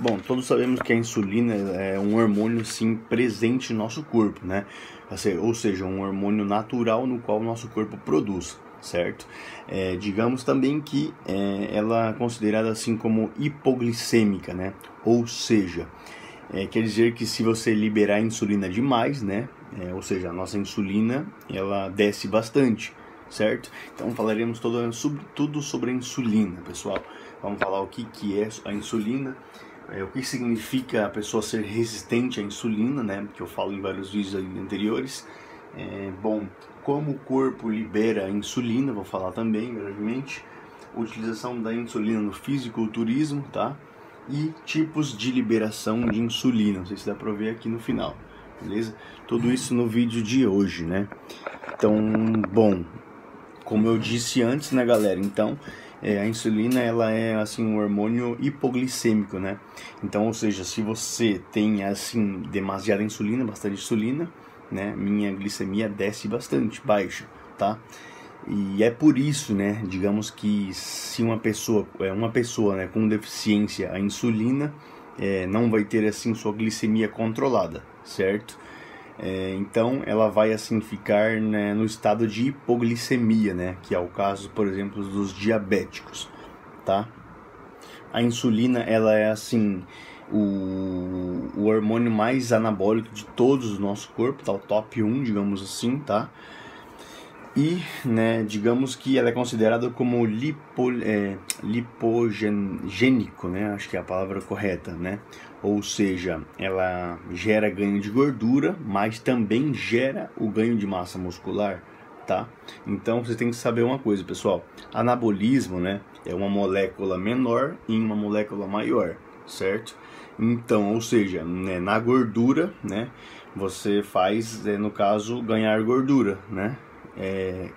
Bom, todos sabemos que a insulina é um hormônio sim presente no nosso corpo, né? Ou seja, um hormônio natural no qual o nosso corpo produz, certo? Digamos também que ela é considerada assim como hipoglicêmica, né? Ou seja, quer dizer que se você liberar insulina demais, né? Ou seja, a nossa insulina ela desce bastante, certo? Então falaremos tudo sobre a insulina, pessoal. Vamos falar o que é a insulina. O que significa a pessoa ser resistente à insulina, né? Que eu falo em vários vídeos anteriores. Bom, como o corpo libera a insulina, vou falar também brevemente. Utilização da insulina no fisiculturismo, tá? E tipos de liberação de insulina, não sei se dá pra ver aqui no final, beleza? Tudo isso no vídeo de hoje, né? Então, bom, como eu disse antes, né, galera? Então, a insulina ela é assim um hormônio hipoglicêmico, né? Então, ou seja, se você tem assim demasiada insulina, bastante insulina, né? Minha glicemia desce bastante, baixa, tá? E é por isso, né? Digamos que se uma pessoa né, com deficiência à insulina, não vai ter assim sua glicemia controlada, certo? Então ela vai assim ficar, né, no estado de hipoglicemia, né, que é o caso, por exemplo, dos diabéticos, tá? A insulina ela é assim o hormônio mais anabólico de todos do nosso corpo, tá? O top 1, digamos assim, tá? E, né, digamos que ela é considerada como lipogênico, né? Acho que é a palavra correta, né? Ou seja, ela gera ganho de gordura, mas também gera o ganho de massa muscular, tá? Então você tem que saber uma coisa, pessoal. Anabolismo, né, é uma molécula menor em uma molécula maior, certo? Então, ou seja, né, na gordura, né, você faz, no caso, ganhar gordura, né?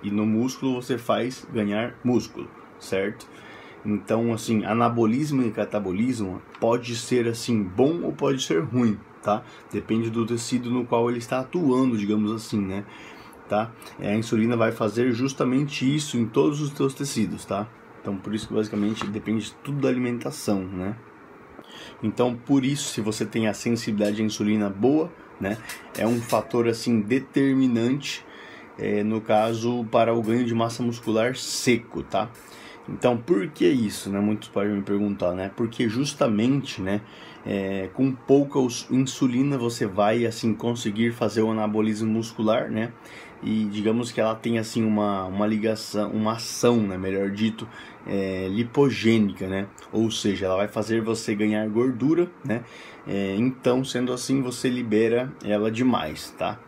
E no músculo você faz ganhar músculo, certo? Então, assim, anabolismo e catabolismo pode ser assim bom ou pode ser ruim, tá? Depende do tecido no qual ele está atuando, digamos assim, né? Tá? A insulina vai fazer justamente isso em todos os teus tecidos, tá? Então, por isso que basicamente depende tudo da alimentação, né? Então, por isso, se você tem a sensibilidade à insulina boa, né? É um fator assim determinante, no caso, para o ganho de massa muscular seco, tá? Então, por que isso, né? Muitos podem me perguntar, né? Porque justamente, né, com pouca insulina você vai assim conseguir fazer o anabolismo muscular, né? E digamos que ela tem assim uma ligação, uma ação, né, melhor dito, lipogênica, né? Ou seja, ela vai fazer você ganhar gordura, né? Então, sendo assim, você libera ela demais, tá?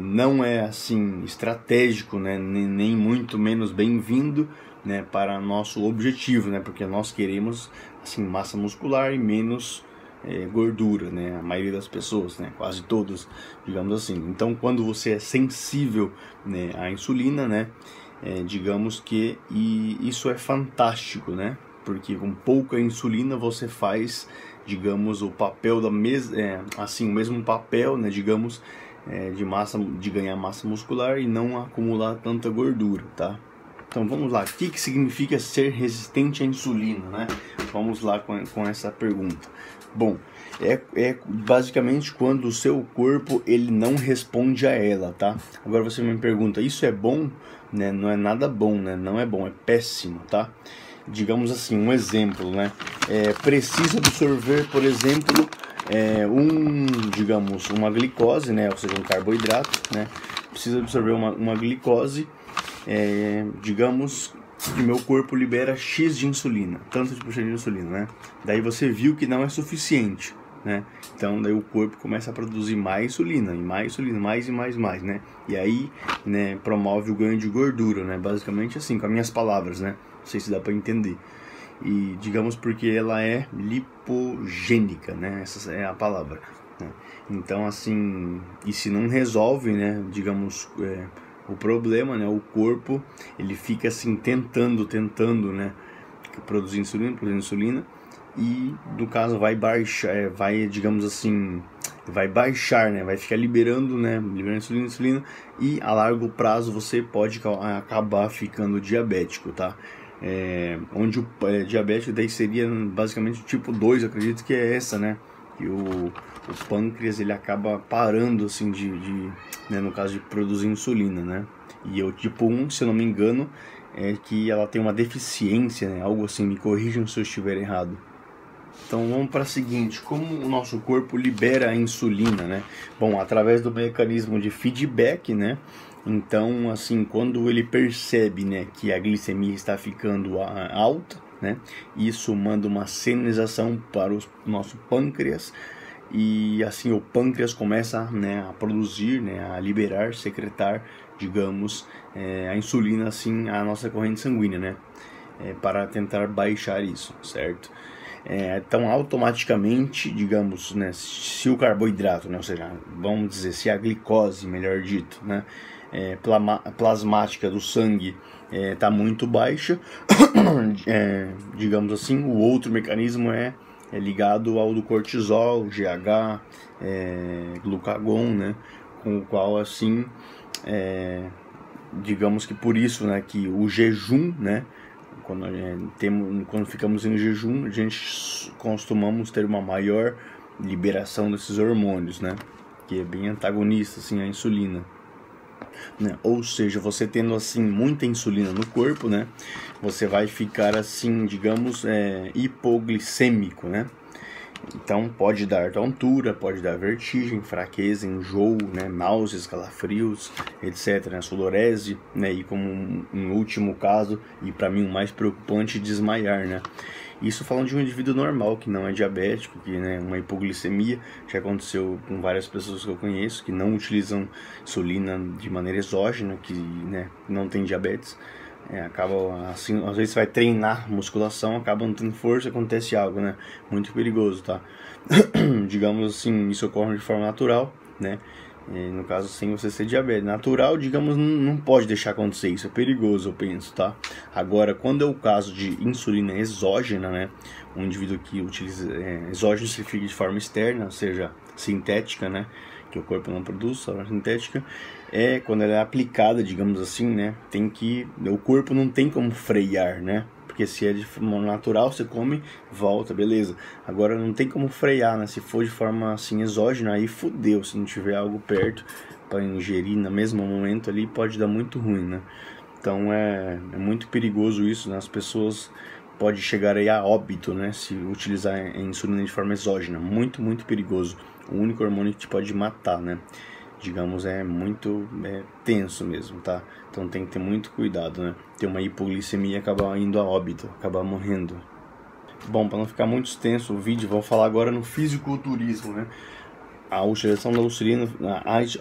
Não é assim estratégico, né? Nem muito menos bem-vindo, né, para nosso objetivo, né? Porque nós queremos assim massa muscular e menos gordura, né? A maioria das pessoas, né? Quase todos, digamos assim. Então, quando você é sensível, né, à insulina, né? Digamos que isso é fantástico, né? Porque com pouca insulina você faz, digamos, o papel assim, o mesmo papel, né? Digamos, de ganhar massa muscular e não acumular tanta gordura, tá? Então vamos lá, o que significa ser resistente à insulina, né? Vamos lá com essa pergunta. Bom, é basicamente quando o seu corpo ele não responde a ela, tá? Agora você me pergunta, isso é bom? Né? Não é nada bom, né? Não é bom, é péssimo, tá? Digamos assim, um exemplo, né? Precisa absorver, por exemplo, digamos, uma glicose, né? Ou seja, um carboidrato, né? Precisa absorver uma glicose. Digamos que meu corpo libera X de insulina, tanto de insulina, né? Daí você viu que não é suficiente, né? Então daí o corpo começa a produzir mais insulina, mais insulina, mais e mais, né? E aí, né, promove o ganho de gordura, né? Basicamente assim, com as minhas palavras, né? Não sei se dá para entender. E digamos porque ela é lipogênica, né? Essa é a palavra, né? Então assim, e se não resolve, né? Digamos, o problema, né? O corpo, ele fica assim tentando, né? Produzir insulina e no caso vai baixar, digamos assim, vai baixar, né? Vai ficar liberando, né? Liberando insulina e a largo prazo você pode acabar ficando diabético, tá? onde o diabético daí seria basicamente o tipo 2, acredito que é essa, né? Que o pâncreas ele acaba parando assim né, no caso de produzir insulina, né? E o tipo 1, se eu não me engano, é que ela tem uma deficiência, né? Algo assim, me corrijam se eu estiver errado. Então vamos para o seguinte, como o nosso corpo libera a insulina, né? Bom, através do mecanismo de feedback, né? Então, assim, quando ele percebe, né, que a glicemia está ficando alta, né? Isso manda uma sinalização para o nosso pâncreas e assim o pâncreas começa, né, a produzir, né, a liberar, secretar, digamos, a insulina, assim, a nossa corrente sanguínea, né? Para tentar baixar isso, certo? Então automaticamente, digamos, né, se o carboidrato, né, ou seja, vamos dizer, se a glicose, melhor dito, né, plasmática do sangue está muito baixa, digamos assim, o outro mecanismo é ligado ao do cortisol, GH, glucagon, né, com o qual assim, digamos que por isso, né, que o jejum, né, quando ficamos em jejum, a gente costumamos ter uma maior liberação desses hormônios, né? Que é bem antagonista, assim, à insulina. Né? Ou seja, você tendo, assim, muita insulina no corpo, né? Você vai ficar, assim, digamos, hipoglicêmico, né? Então pode dar tontura, pode dar vertigem, fraqueza, enjoo, né, náuseas, calafrios, etc, né, sudorese, né, e como um último caso, e para mim o mais preocupante, desmaiar, né. Isso falando de um indivíduo normal, que não é diabético, que, né, uma hipoglicemia, já aconteceu com várias pessoas que eu conheço, que não utilizam insulina de maneira exógena, que, né, não tem diabetes. Acaba assim, às vezes você vai treinar musculação, acaba não tendo força, acontece algo, né? Muito perigoso, tá? Digamos assim, isso ocorre de forma natural, né? No caso, sem você ser diabético. Natural, digamos, não pode deixar acontecer, isso é perigoso, eu penso, tá? Agora, quando é o caso de insulina exógena, né? Um indivíduo que utiliza exógeno significa de forma externa, ou seja, sintética, né? Que o corpo não produz, só a sintética, quando ela é aplicada, digamos assim, né, o corpo não tem como frear, né, porque se é de forma natural, você come, volta, beleza, agora não tem como frear, né, se for de forma assim exógena, aí fudeu, se não tiver algo perto para ingerir no mesmo momento ali, pode dar muito ruim, né, então é muito perigoso isso, né, as pessoas pode chegar aí a óbito, né, se utilizar a insulina de forma exógena, muito, muito perigoso. O único hormônio que te pode matar, né? Digamos, é muito tenso mesmo, tá? Então tem que ter muito cuidado, né? Ter uma hipoglicemia e acabar indo a óbito, acabar morrendo. Bom, para não ficar muito extenso o vídeo, vou falar agora no fisiculturismo, né? A utilização da insulina,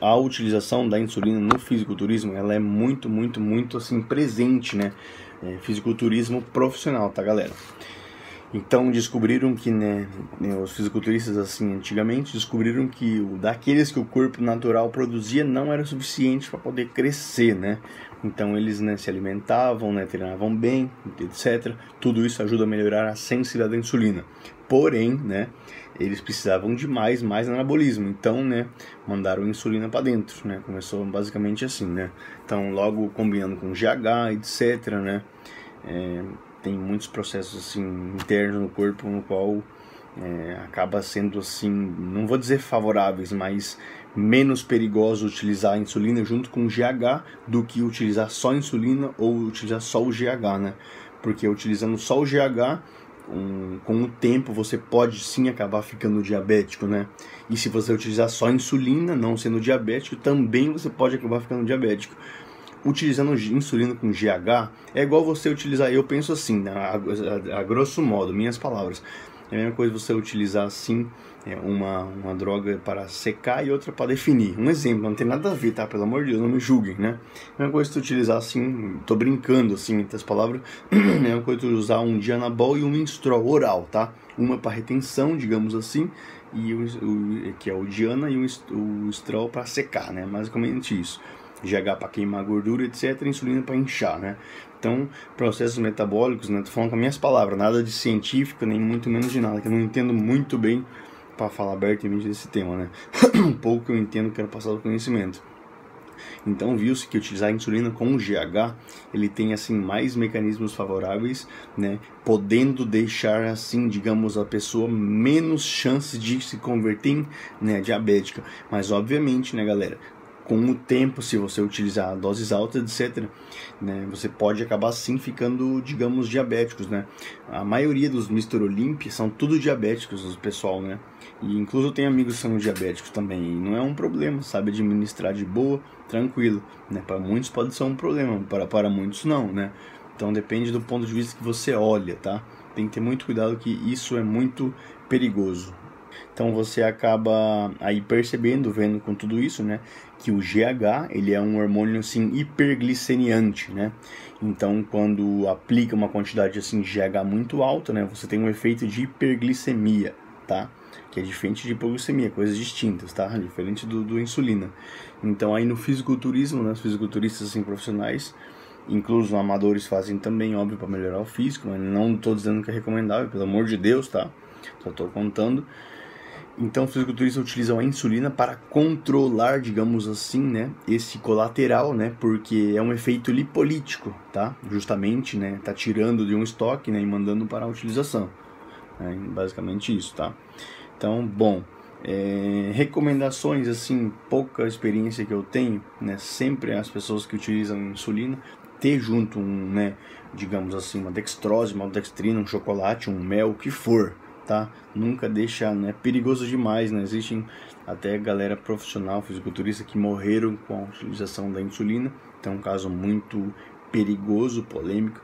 a utilização da insulina no fisiculturismo, ela é muito, muito, muito assim presente, né? Fisiculturismo profissional, tá, galera? Então descobriram que, né, os fisiculturistas assim antigamente descobriram que daqueles que o corpo natural produzia não era suficiente para poder crescer, né? Então eles, né, se alimentavam, né, treinavam bem, etc. Tudo isso ajuda a melhorar a sensibilidade da insulina. Porém, né, eles precisavam de mais anabolismo. Então, né, mandaram insulina para dentro, né? Começou basicamente assim, né? Então logo combinando com GH, etc, né? Tem muitos processos assim internos no corpo no qual acaba sendo assim, não vou dizer favoráveis, mas menos perigoso utilizar a insulina junto com o GH do que utilizar só a insulina ou utilizar só o GH, né? Porque utilizando só o GH, com o tempo você pode sim acabar ficando diabético, né? E se você utilizar só a insulina, não sendo diabético, também você pode acabar ficando diabético. Utilizando insulina com GH é igual você utilizar, eu penso assim, né, a grosso modo, minhas palavras, é a mesma coisa você utilizar assim uma droga para secar e outra para definir. Um exemplo, não tem nada a ver, tá? Pelo amor de Deus, não me julguem, né? É a mesma coisa você utilizar assim, tô brincando assim, entre as palavras, é a mesma coisa você usar um Dianabol e um Minstrol oral, tá? Uma para retenção, digamos assim, e que é o Diana e o Strol para secar, né? Basicamente isso. GH para queimar gordura, etc, insulina para inchar, né? Então, processos metabólicos, né? Tô falando com as minhas palavras, nada de científico, nem muito menos de nada, que eu não entendo muito bem para falar abertamente desse tema, né? Um pouco que eu entendo, quero passar o conhecimento. Então viu-se que utilizar a insulina com GH, ele tem assim mais mecanismos favoráveis, né, podendo deixar assim, digamos, a pessoa menos chances de se converter em, né, diabética. Mas obviamente, né, galera, com o tempo, se você utilizar doses altas, etc., né, você pode acabar sim ficando, digamos, diabéticos, né? A maioria dos Mr. Olympia são tudo diabéticos, o pessoal, né? E incluso eu tenho amigos que são diabéticos também, e não é um problema, sabe administrar de boa, tranquilo, né? Para muitos pode ser um problema, para muitos não, né? Então depende do ponto de vista que você olha, tá? Tem que ter muito cuidado que isso é muito perigoso. Então você acaba aí percebendo, vendo com tudo isso, né, que o GH, ele é um hormônio assim hiperglicemiante, né? Então quando aplica uma quantidade assim de GH muito alta, né, você tem um efeito de hiperglicemia, tá? Que é diferente de hipoglicemia, coisas distintas, tá? Diferente do insulina. Então aí no fisiculturismo, né, os fisiculturistas assim profissionais, incluso amadores, fazem também, óbvio, para melhorar o físico, mas não estou dizendo que é recomendável, pelo amor de Deus, tá? Só estou contando. Então, os fisiculturistas utilizam a insulina para controlar, digamos assim, né, esse colateral, né, porque é um efeito lipolítico, tá? Justamente, né, tá tirando de um estoque, né, e mandando para a utilização. É basicamente isso, tá? Então, bom, recomendações, assim, pouca experiência que eu tenho, né, sempre as pessoas que utilizam insulina, ter junto né, digamos assim, uma dextrose, uma maltodextrina, um chocolate, um mel, o que for, tá? Nunca deixa, né? Perigoso demais, né? Existem até galera profissional, fisiculturista, que morreram com a utilização da insulina. Então é um caso muito perigoso, polêmico.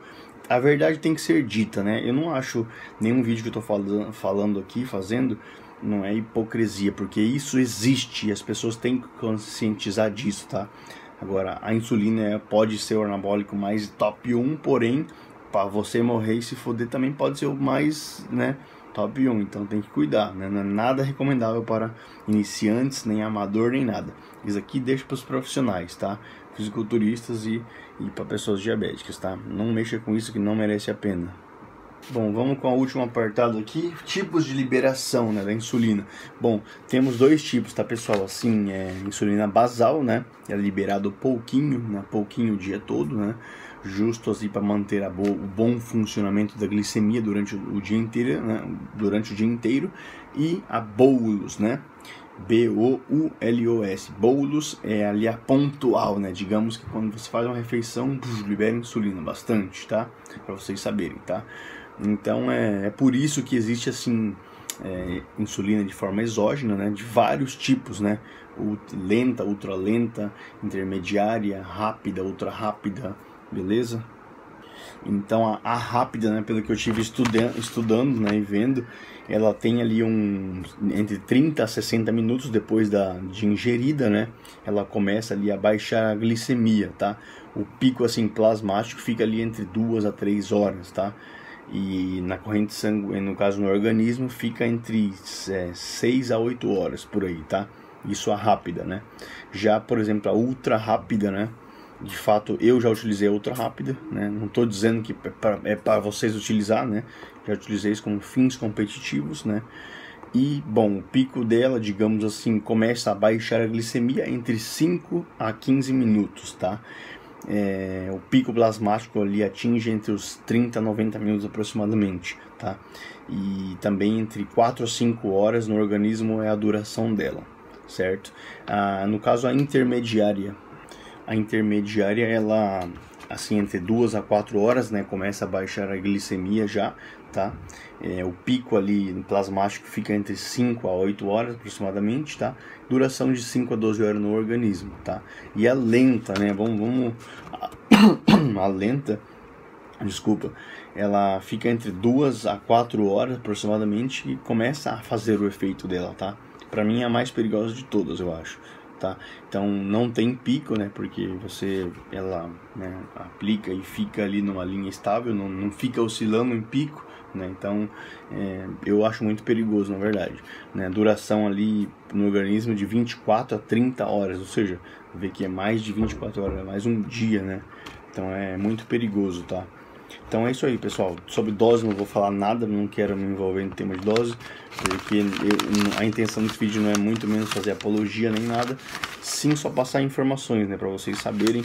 A verdade tem que ser dita, né? Eu não acho nenhum vídeo que eu tô falando aqui, fazendo, não é hipocrisia, porque isso existe e as pessoas têm que conscientizar disso, tá? Agora, a insulina pode ser o anabólico mais top 1, porém, para você morrer e se foder também pode ser o mais, né, top 1, então tem que cuidar, né? Não é nada recomendável para iniciantes, nem amador, nem nada. Isso aqui deixa para os profissionais, tá? Fisiculturistas e para pessoas diabéticas, tá? Não mexa com isso que não merece a pena. Bom, vamos com o último apartado aqui, tipos de liberação, né, da insulina. Bom, temos dois tipos, tá, pessoal? Assim, insulina basal, né, é liberado pouquinho, né, pouquinho o dia todo, né, justo assim para manter o bom funcionamento da glicemia durante o dia inteiro, né, e a bolus, né, BOULOS. Bolus é ali a pontual, né? Digamos que quando você faz uma refeição, libera insulina bastante, tá? Para vocês saberem, tá? Então é por isso que existe assim insulina de forma exógena, né? De vários tipos, né? Lenta, ultralenta, intermediária, rápida, ultra rápida, beleza? Então a rápida, né, pelo que eu tive estudando, né, e vendo, ela tem ali entre 30 a 60 minutos depois de ingerida, né, ela começa ali a baixar a glicemia, tá? O pico assim plasmático fica ali entre 2 a 3 horas, tá? E na corrente sanguínea, no caso no organismo, fica entre 6 a 8 horas por aí, tá? Isso a rápida, né? Já, por exemplo, a ultra rápida, né? De fato, eu já utilizei a ultra rápida, né? Não estou dizendo que é para vocês utilizar, né? Já utilizei isso como fins competitivos, né? E, bom, o pico dela, digamos assim, começa a baixar a glicemia entre 5 a 15 minutos, tá? O pico plasmático ali atinge entre os 30 a 90 minutos aproximadamente, tá? E também entre 4 a 5 horas no organismo é a duração dela, certo? No caso, a intermediária, ela, assim, entre 2 a 4 horas, né, começa a baixar a glicemia já, tá? O pico ali plasmático fica entre 5 a 8 horas aproximadamente, tá? Duração de 5 a 12 horas no organismo, tá? E a lenta, né, a lenta, desculpa, ela fica entre 2 a 4 horas aproximadamente e começa a fazer o efeito dela, tá? Pra mim é a mais perigosa de todas, eu acho. Tá? Então não tem pico, né? Porque ela, né, aplica e fica ali numa linha estável, não fica oscilando em pico, né? Então eu acho muito perigoso, na verdade, né? Duração ali no organismo de 24 a 30 horas, ou seja, vê que é mais de 24 horas, é mais um dia, né? Então é muito perigoso, tá? Então é isso aí, pessoal. Sobre dose não vou falar nada, não quero me envolver em tema de dose, porque a intenção desse vídeo não é muito menos fazer apologia nem nada, sim só passar informações, né, para vocês saberem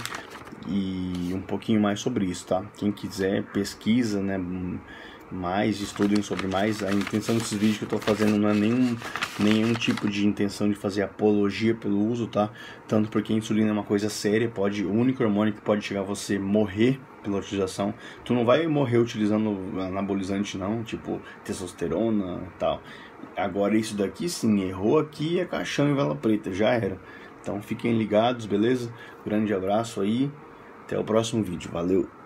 e um pouquinho mais sobre isso, tá? Quem quiser pesquisa, né, mais, estudem sobre mais. A intenção desses vídeos que eu tô fazendo não é nenhum tipo de intenção de fazer apologia pelo uso, tá? Tanto porque a insulina é uma coisa séria, o único hormônio que pode chegar a você morrer pela utilização. Tu não vai morrer utilizando anabolizante não, tipo testosterona e tal. Agora isso daqui sim, errou aqui é caixão e vela preta, já era. Então fiquem ligados, beleza? Grande abraço aí, até o próximo vídeo, valeu!